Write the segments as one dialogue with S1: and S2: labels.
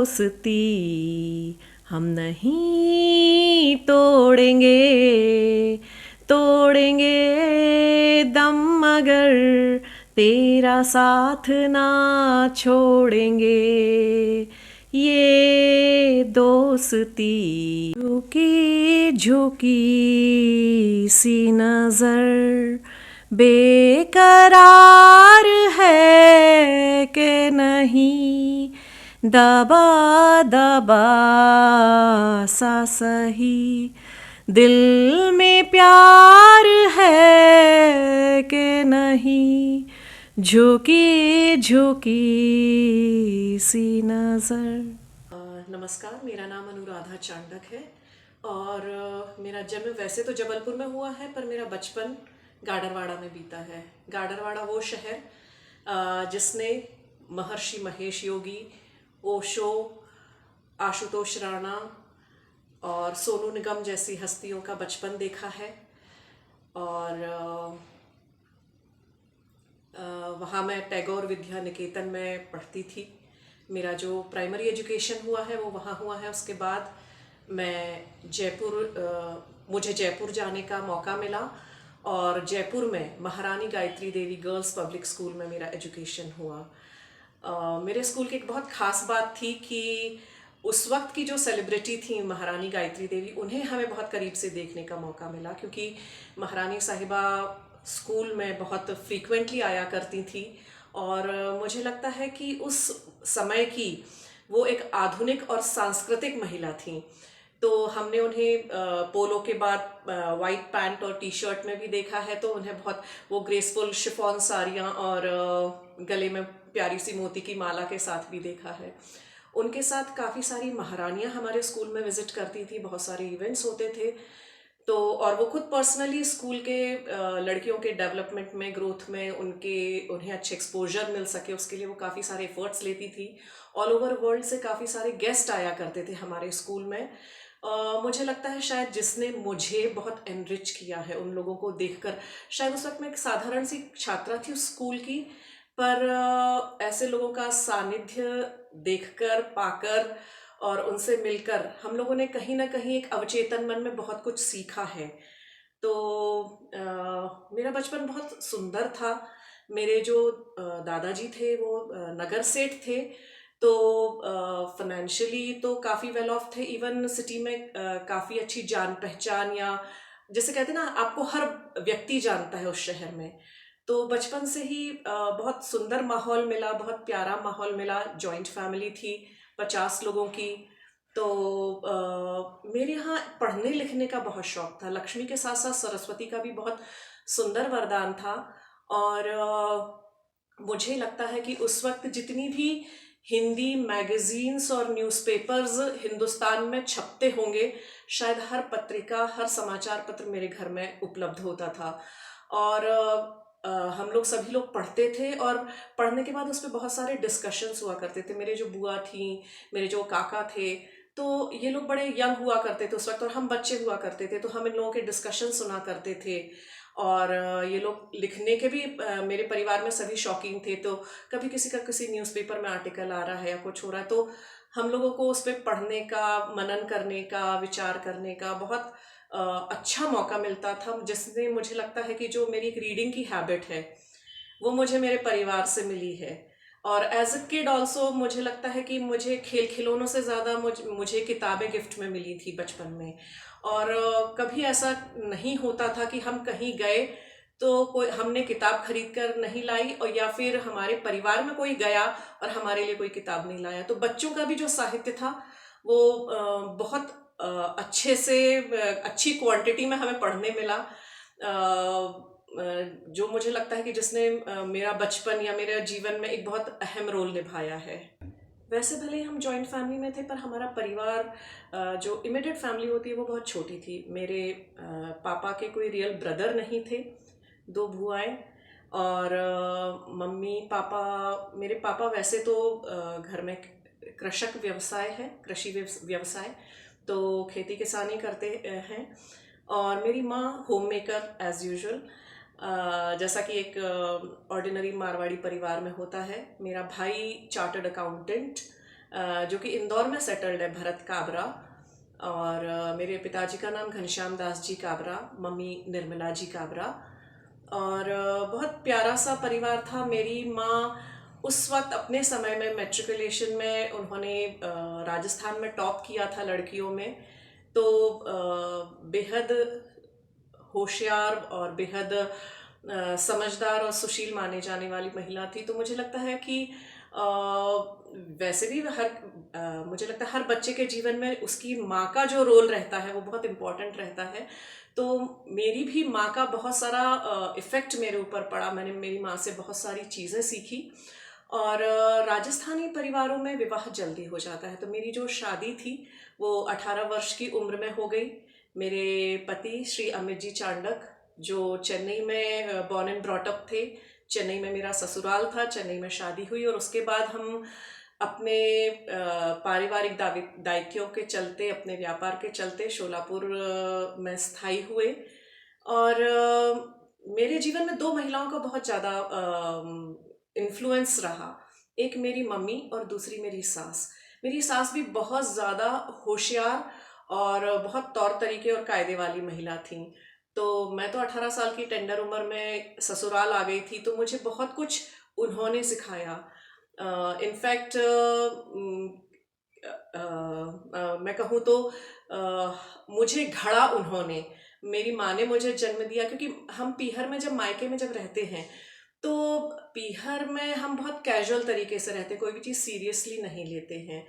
S1: दोस्ती हम नहीं तोड़ेंगे, तोड़ेंगे दम मगर तेरा साथ ना छोड़ेंगे। ये दोस्ती झुकी झुकी सी नजर बेकरार है कि नहीं, दबा दबा सा सही दिल में प्यार है कि नहीं, झुकी झुकी सी नजर। नमस्कार, मेरा नाम अनुराधा चांडक है और मेरा जन्म वैसे तो जबलपुर में हुआ है, पर मेरा बचपन गाडरवाड़ा में बीता है। गाडरवाड़ा वो शहर जिसने महर्षि महेश योगी, ओशो, आशुतोष राणा और सोनू निगम जैसी हस्तियों का बचपन देखा है। और वहाँ मैं टैगोर विद्या निकेतन में पढ़ती थी। मेरा जो प्राइमरी एजुकेशन हुआ है वो वहाँ हुआ है। उसके बाद मैं मुझे जयपुर जाने का मौका मिला और जयपुर में महारानी Gayatri Devi girls public school में मेरा एजुकेशन हुआ। मेरे स्कूल की एक बहुत ख़ास बात थी कि उस वक्त की जो सेलिब्रिटी थी महारानी गायत्री देवी, उन्हें हमें बहुत करीब से देखने का मौका मिला, क्योंकि महारानी साहिबा स्कूल में बहुत फ्रीक्वेंटली आया करती थी। और मुझे लगता है कि उस समय की वो एक आधुनिक और सांस्कृतिक महिला थी। तो हमने उन्हें पोलो के बाद वाइट पैंट और टी शर्ट में भी देखा है, तो उन्हें बहुत वो ग्रेसफुल शिफॉन साड़ियाँ और गले में प्यारी सी मोती की माला के साथ भी देखा है। उनके साथ काफ़ी सारी महारानियाँ हमारे स्कूल में विजिट करती थी, बहुत सारे इवेंट्स होते थे। तो और वो खुद पर्सनली स्कूल के लड़कियों के डेवलपमेंट में, ग्रोथ में, उन्हें अच्छे एक्सपोजर मिल सके, उसके लिए वो काफ़ी सारे एफर्ट्स लेती थी। ऑल ओवर वर्ल्ड से काफ़ी सारे गेस्ट आया करते थे हमारे स्कूल में। मुझे लगता है शायद जिसने मुझे बहुत एनरिच किया है उन लोगों को देखकर। शायद उस वक्त मैं एक साधारण सी छात्रा थी उस स्कूल की, पर ऐसे लोगों का सानिध्य देखकर, पाकर और उनसे मिलकर हम लोगों ने कहीं ना कहीं एक अवचेतन मन में बहुत कुछ सीखा है। तो मेरा बचपन बहुत सुंदर था। मेरे जो दादाजी थे वो नगर सेठ थे, तो फाइनेंशियली तो काफ़ी वेल ऑफ थे। इवन सिटी में काफ़ी अच्छी जान पहचान, या जैसे कहते हैं ना, आपको हर व्यक्ति जानता है उस शहर में। तो बचपन से ही बहुत सुंदर माहौल मिला, बहुत प्यारा माहौल मिला। जॉइंट फैमिली थी 50 लोगों की। तो मेरे यहाँ पढ़ने लिखने का बहुत शौक था। लक्ष्मी के साथ साथ सरस्वती का भी बहुत सुंदर वरदान था। और मुझे लगता है कि उस वक्त जितनी भी हिंदी मैगजीन्स और न्यूज़पेपर्स हिंदुस्तान में छपते होंगे, शायद हर पत्रिका, हर समाचार पत्र मेरे घर में उपलब्ध होता था। और हम लोग सभी लोग पढ़ते थे, और पढ़ने के बाद उस पर बहुत सारे डिस्कशंस हुआ करते थे। मेरे जो बुआ थी, मेरे जो काका थे, तो ये लोग बड़े यंग हुआ करते थे उस वक्त, और हम बच्चे हुआ करते थे। तो हम इन लोगों के डिस्कशन सुना करते थे। और ये लोग लिखने के भी, मेरे परिवार में सभी शौकीन थे। तो कभी किसी का किसी न्यूज़पेपर में आर्टिकल आ रहा है या कुछ हो रहा है, तो हम लोगों को उस पर पढ़ने का, मनन करने का, विचार करने का बहुत अच्छा मौका मिलता था। जिसने, मुझे लगता है कि जो मेरी एक रीडिंग की हैबिट है वो मुझे मेरे परिवार से मिली है। और एज अ किड ऑल्सो मुझे लगता है कि मुझे खेल खिलौनों से ज़्यादा मुझे किताबें गिफ्ट में मिली थी बचपन में। और कभी ऐसा नहीं होता था कि हम कहीं गए तो कोई हमने किताब खरीद कर नहीं लाई, और या फिर हमारे परिवार में कोई गया और हमारे लिए कोई किताब नहीं लाया। तो बच्चों का भी जो साहित्य था वो बहुत अच्छे से, अच्छी क्वांटिटी में हमें पढ़ने मिला, जो मुझे लगता है कि जिसने मेरा बचपन या मेरे जीवन में एक बहुत अहम रोल निभाया है। वैसे भले ही हम जॉइंट फैमिली में थे, पर हमारा परिवार, जो इमीडिएट फैमिली होती है वो बहुत छोटी थी। मेरे पापा के कोई रियल ब्रदर नहीं थे, 2 बुआएं। और मम्मी पापा, मेरे पापा वैसे तो घर में कृषक व्यवसाय है, कृषि व्यवसाय, तो खेती किसानी करते हैं। और मेरी माँ होम मेकर एज यूजुअल, जैसा कि एक ऑर्डिनरी मारवाड़ी परिवार में होता है। मेरा भाई चार्टर्ड अकाउंटेंट, जो कि इंदौर में सेटल्ड है, भरत काबरा। और मेरे पिताजी का नाम घनश्याम दास जी काबरा, मम्मी निर्मला जी काबरा। और बहुत प्यारा सा परिवार था। मेरी माँ उस वक्त अपने समय में मैट्रिकुलेशन में उन्होंने राजस्थान में टॉप किया था लड़कियों में। तो बेहद होशियार और बेहद समझदार और सुशील माने जाने वाली महिला थी। तो मुझे लगता है कि वैसे भी मुझे लगता है हर बच्चे के जीवन में उसकी माँ का जो रोल रहता है वो बहुत इम्पोर्टेंट रहता है। तो मेरी भी माँ का बहुत सारा इफ़ेक्ट मेरे ऊपर पड़ा। मैंने मेरी माँ से बहुत सारी चीज़ें सीखी। और राजस्थानी परिवारों में विवाह जल्दी हो जाता है, तो मेरी जो शादी थी वो 18 वर्ष की उम्र में हो गई। मेरे पति श्री अमित जी चांडक, जो चेन्नई में बॉर्न एंड ब्रॉट अप थे, चेन्नई में मेरा ससुराल था, चेन्नई में शादी हुई। और उसके बाद हम अपने पारिवारिक दायित्वों के चलते, अपने व्यापार के चलते शोलापुर में स्थायी हुए। और मेरे जीवन में दो महिलाओं का बहुत ज़्यादा इन्फ्लुएंस रहा। एक मेरी मम्मी और दूसरी मेरी सास। मेरी सास भी बहुत ज़्यादा होशियार और बहुत तौर तरीके और कायदे वाली महिला थी। तो मैं तो 18 साल की टेंडर उम्र में ससुराल आ गई थी, तो मुझे बहुत कुछ उन्होंने सिखाया। इनफैक्ट मैं कहूँ तो मुझे घड़ा उन्होंने, मेरी माँ ने मुझे जन्म दिया। क्योंकि हम पीहर में जब मायके में जब रहते हैं तो पीहर में हम बहुत कैजुअल तरीके से रहते, कोई भी चीज़ सीरियसली नहीं लेते हैं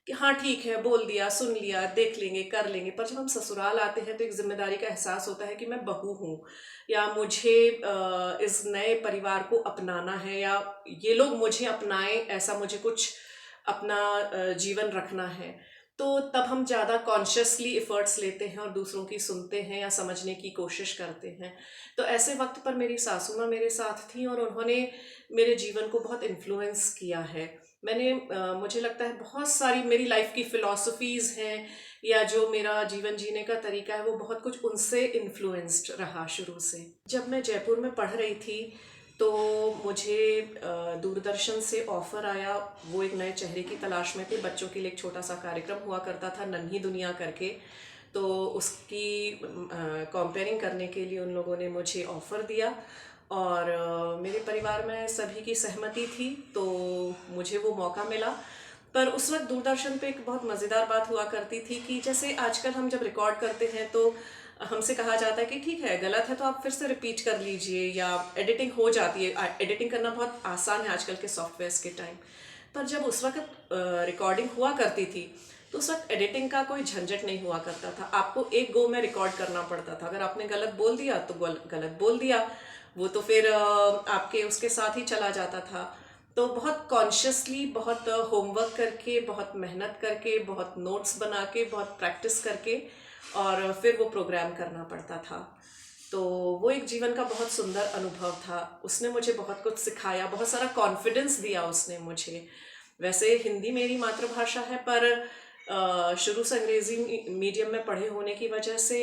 S1: कि हाँ ठीक है, बोल दिया, सुन लिया, देख लेंगे, कर लेंगे। पर जब हम ससुराल आते हैं तो एक जिम्मेदारी का एहसास होता है कि मैं बहू हूँ, या मुझे इस नए परिवार को अपनाना है, या ये लोग मुझे अपनाएं, ऐसा मुझे कुछ अपना जीवन रखना है। तो तब हम ज़्यादा कॉन्शियसली एफर्ट्स लेते हैं और दूसरों की सुनते हैं या समझने की कोशिश करते हैं। तो ऐसे वक्त पर मेरी सासू माँ मेरे साथ थी और उन्होंने मेरे जीवन को बहुत इन्फ्लुएंस किया है। मैंने मुझे लगता है बहुत सारी मेरी लाइफ की फ़िलॉसफीज़ हैं, या जो मेरा जीवन जीने का तरीका है, वो बहुत कुछ उनसे इन्फ्लुएंस्ड रहा शुरू से। जब मैं जयपुर में पढ़ रही थी तो मुझे दूरदर्शन से ऑफ़र आया। वो एक नए चेहरे की तलाश में थे, बच्चों के लिए एक छोटा सा कार्यक्रम हुआ करता था, नन्ही दुनिया करके। तो उसकी कंपेयरिंग करने के लिए उन लोगों ने मुझे ऑफ़र दिया। और मेरे परिवार में सभी की सहमति थी, तो मुझे वो मौका मिला। पर उस वक्त दूरदर्शन पे एक बहुत मज़ेदार बात हुआ करती थी कि जैसे आजकल हम जब रिकॉर्ड करते हैं तो हमसे कहा जाता है कि ठीक है, गलत है तो आप फिर से रिपीट कर लीजिए, या एडिटिंग हो जाती है। एडिटिंग करना बहुत आसान है आजकल के सॉफ्टवेयर्स के टाइम। पर जब उस वक्त रिकॉर्डिंग हुआ करती थी तो उस वक्त एडिटिंग का कोई झंझट नहीं हुआ करता था। आपको एक गो में रिकॉर्ड करना पड़ता था। अगर आपने गलत बोल दिया तो गलत बोल दिया, वो तो फिर आपके उसके साथ ही चला जाता था। तो बहुत कॉन्शियसली, बहुत होमवर्क करके, बहुत मेहनत करके, बहुत नोट्स बना के, बहुत प्रैक्टिस करके और फिर वो प्रोग्राम करना पड़ता था। तो वो एक जीवन का बहुत सुंदर अनुभव था। उसने मुझे बहुत कुछ सिखाया, बहुत सारा कॉन्फिडेंस दिया उसने मुझे। वैसे हिंदी मेरी मातृभाषा है, पर शुरू से अंग्रेज़ी मीडियम में पढ़े होने की वजह से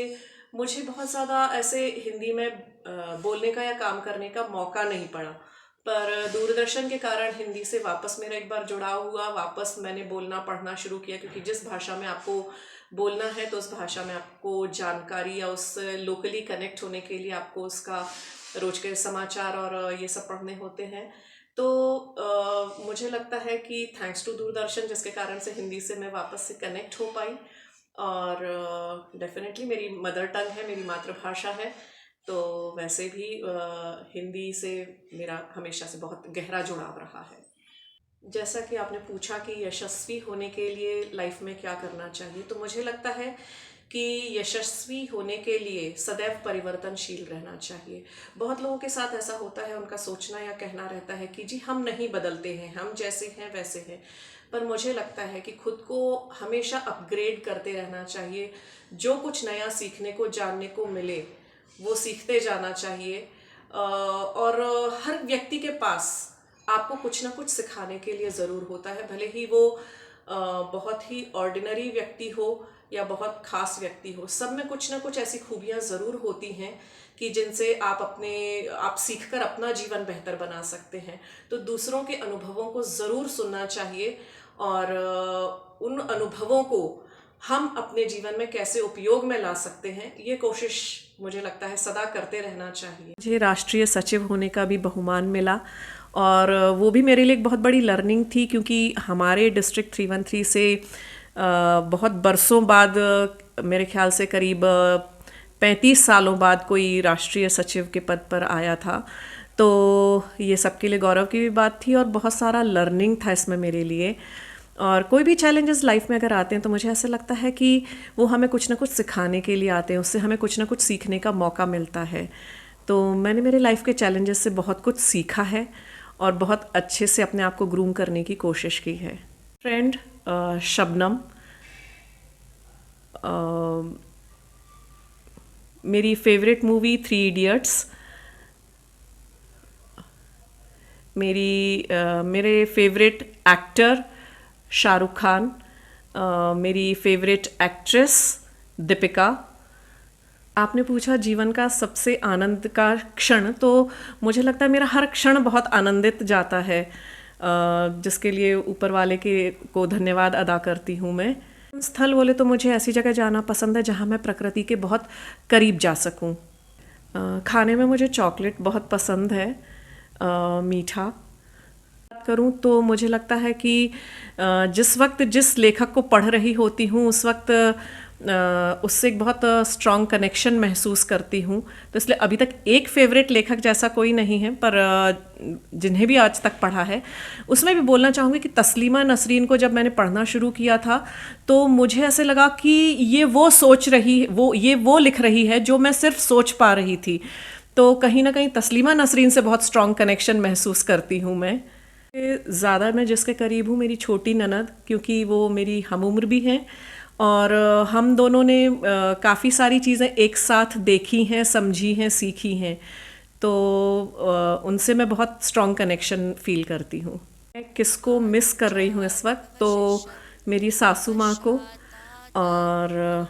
S1: मुझे बहुत ज़्यादा ऐसे हिंदी में बोलने का या काम करने का मौका नहीं पड़ा। पर दूरदर्शन के कारण हिंदी से वापस मेरा एक बार जुड़ाव हुआ, वापस मैंने बोलना पढ़ना शुरू किया। क्योंकि जिस भाषा में आपको बोलना है तो उस भाषा में आपको जानकारी या उस लोकली कनेक्ट होने के लिए आपको उसका रोज के समाचार और ये सब पढ़ने होते हैं। तो मुझे लगता है कि थैंक्स टू दूरदर्शन, जिसके कारण से हिंदी से मैं वापस से कनेक्ट हो पाई। और डेफिनेटली मेरी मदर टंग है, मेरी मातृभाषा है, तो वैसे भी हिंदी से मेरा हमेशा से बहुत गहरा जुड़ाव रहा है। जैसा कि आपने पूछा कि यशस्वी होने के लिए लाइफ में क्या करना चाहिए, तो मुझे लगता है कि यशस्वी होने के लिए सदैव परिवर्तनशील रहना चाहिए। बहुत लोगों के साथ ऐसा होता है, उनका सोचना या कहना रहता है कि जी हम नहीं बदलते हैं, हम जैसे हैं वैसे हैं। पर मुझे लगता है कि खुद को हमेशा अपग्रेड करते रहना चाहिए। जो कुछ नया सीखने को, जानने को मिले, वो सीखते जाना चाहिए। और हर व्यक्ति के पास आपको कुछ ना कुछ सिखाने के लिए ज़रूर होता है, भले ही वो बहुत ही ऑर्डिनरी व्यक्ति हो या बहुत खास व्यक्ति हो। सब में कुछ ना कुछ ऐसी खूबियाँ ज़रूर होती हैं कि जिनसे आप सीखकर अपना जीवन बेहतर बना सकते हैं। तो दूसरों के अनुभवों को ज़रूर सुनना चाहिए और उन अनुभवों को हम अपने जीवन में कैसे उपयोग में ला सकते हैं, ये कोशिश मुझे लगता है सदा करते रहना चाहिए। मुझे राष्ट्रीय सचिव होने का भी बहुमान मिला और वो भी मेरे लिए एक बहुत बड़ी लर्निंग थी, क्योंकि हमारे डिस्ट्रिक्ट 313 से बहुत बरसों बाद, मेरे ख्याल से करीब 35 सालों बाद कोई राष्ट्रीय सचिव के पद पर आया था। तो ये सबके लिए गौरव की भी बात थी और बहुत सारा लर्निंग था इसमें मेरे लिए। और कोई भी चैलेंजेस लाइफ में अगर आते हैं तो मुझे ऐसा लगता है कि वो हमें कुछ ना कुछ सिखाने के लिए आते हैं, उससे हमें कुछ ना कुछ सीखने का मौका मिलता है। तो मैंने मेरे लाइफ के चैलेंजेस से बहुत कुछ सीखा है और बहुत अच्छे से अपने आप को ग्रूम करने की कोशिश की है। फ्रेंड शबनम, मेरी फेवरेट मूवी 3 इडियट्स, मेरे फेवरेट एक्टर शाहरुख खान, मेरी फेवरेट एक्ट्रेस दीपिका। आपने पूछा जीवन का सबसे आनंद का क्षण, तो मुझे लगता है मेरा हर क्षण बहुत आनंदित जाता है, जिसके लिए ऊपर वाले को धन्यवाद अदा करती हूँ मैं। स्थल बोले तो मुझे ऐसी जगह जाना पसंद है जहाँ मैं प्रकृति के बहुत करीब जा सकूँ। खाने में मुझे चॉकलेट बहुत पसंद है, मीठा। बात करूँ तो मुझे लगता है कि जिस वक्त जिस लेखक को पढ़ रही होती हूँ उस वक्त उससे एक बहुत स्ट्रॉन्ग कनेक्शन महसूस करती हूँ। तो इसलिए अभी तक एक फेवरेट लेखक जैसा कोई नहीं है, पर जिन्हें भी आज तक पढ़ा है उसमें भी बोलना चाहूँगी कि तस्लीमा नसरीन को जब मैंने पढ़ना शुरू किया था तो मुझे ऐसे लगा कि ये वो लिख रही है जो मैं सिर्फ सोच पा रही थी। तो कहीं ना कहीं तस्लीमा नसरीन से बहुत स्ट्रॉन्ग कनेक्शन महसूस करती हूँ मैं। ज़्यादा मैं जिसके करीब हूँ मेरी छोटी ननद, क्योंकि वो मेरी हमउम्र भी हैं और हम दोनों ने काफ़ी सारी चीज़ें एक साथ देखी हैं, समझी हैं, सीखी हैं। तो उनसे मैं बहुत स्ट्रॉन्ग कनेक्शन फील करती हूँ। मैं किसको मिस कर रही हूँ इस वक्त, तो मेरी सासू माँ को। और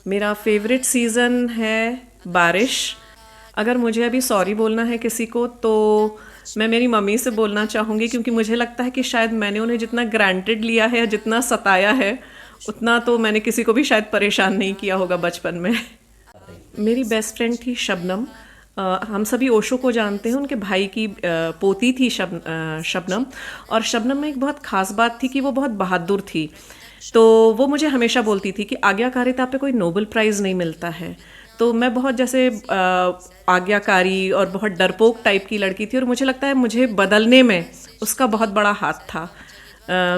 S1: मेरा फेवरेट सीज़न है बारिश। अगर मुझे अभी सॉरी बोलना है किसी को तो मैं मेरी मम्मी से बोलना चाहूँगी, क्योंकि मुझे लगता है कि शायद मैंने उन्हें जितना ग्रांटेड लिया है या जितना सताया है उतना तो मैंने किसी को भी शायद परेशान नहीं किया होगा बचपन में। मेरी बेस्ट फ्रेंड थी शबनम। हम सभी ओशो को जानते हैं, उनके भाई की पोती थी शबनम। और शबनम में एक बहुत ख़ास बात थी कि वो बहुत बहादुर थी। तो वो मुझे हमेशा बोलती थी कि आज्ञाकारिता पे कोई नोबेल प्राइज़ नहीं मिलता है। तो मैं बहुत जैसे आज्ञाकारी और बहुत डरपोक टाइप की लड़की थी और मुझे लगता है मुझे बदलने में उसका बहुत बड़ा हाथ था।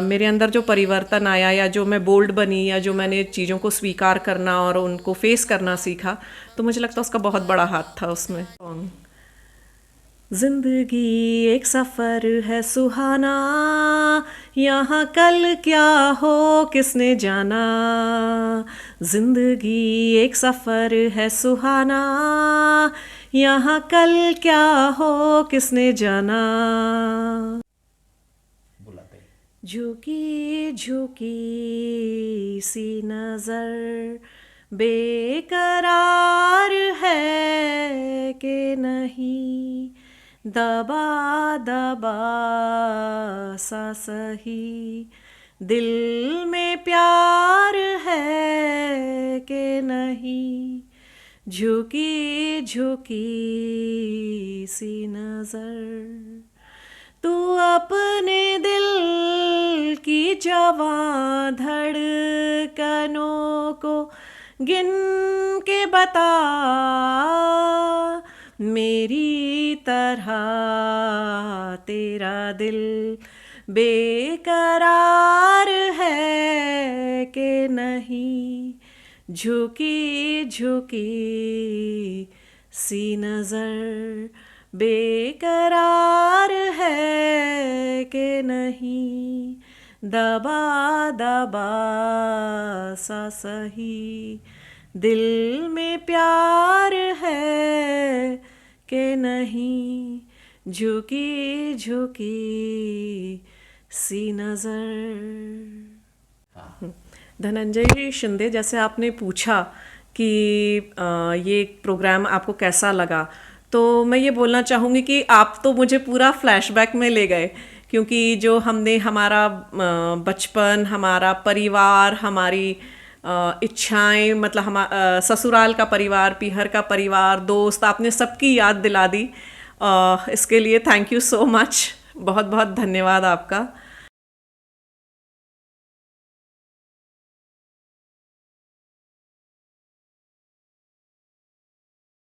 S1: मेरे अंदर जो परिवर्तन आया या जो मैं बोल्ड बनी या जो मैंने चीज़ों को स्वीकार करना और उनको फेस करना सीखा, तो मुझे लगता है उसका बहुत बड़ा हाथ था उसमें। जिंदगी एक सफ़र है सुहाना, यहाँ कल क्या हो किसने जाना। जिंदगी एक सफ़र है सुहाना, यहाँ कल क्या हो किसने जाना। झुकी झुकी सी नज़र बेकरार है कि नहीं, दबा दबा सा सही दिल में प्यार है कि नहीं। झुकी झुकी सी नज़र तू अपने दिल की जवां धड़कनों को गिन के बता, मेरी तरह तेरा दिल बेकरार है कि नहीं। झुकी झुकी सी नज़र बेकरार है कि नहीं, दबा दबा सा सही दिल में प्यार है कि नहीं। झुकी झुकी सी नज़र। धनंजय शिंदे, जैसे आपने पूछा कि ये प्रोग्राम आपको कैसा लगा, तो मैं ये बोलना चाहूँगी कि आप तो मुझे पूरा फ्लैशबैक में ले गए, क्योंकि जो हमने हमारा बचपन, हमारा परिवार, हमारी इच्छाएं, मतलब ससुराल का परिवार, पीहर का परिवार, दोस्त, आपने सबकी याद दिला दी। इसके लिए थैंक यू सो मच, बहुत बहुत धन्यवाद आपका।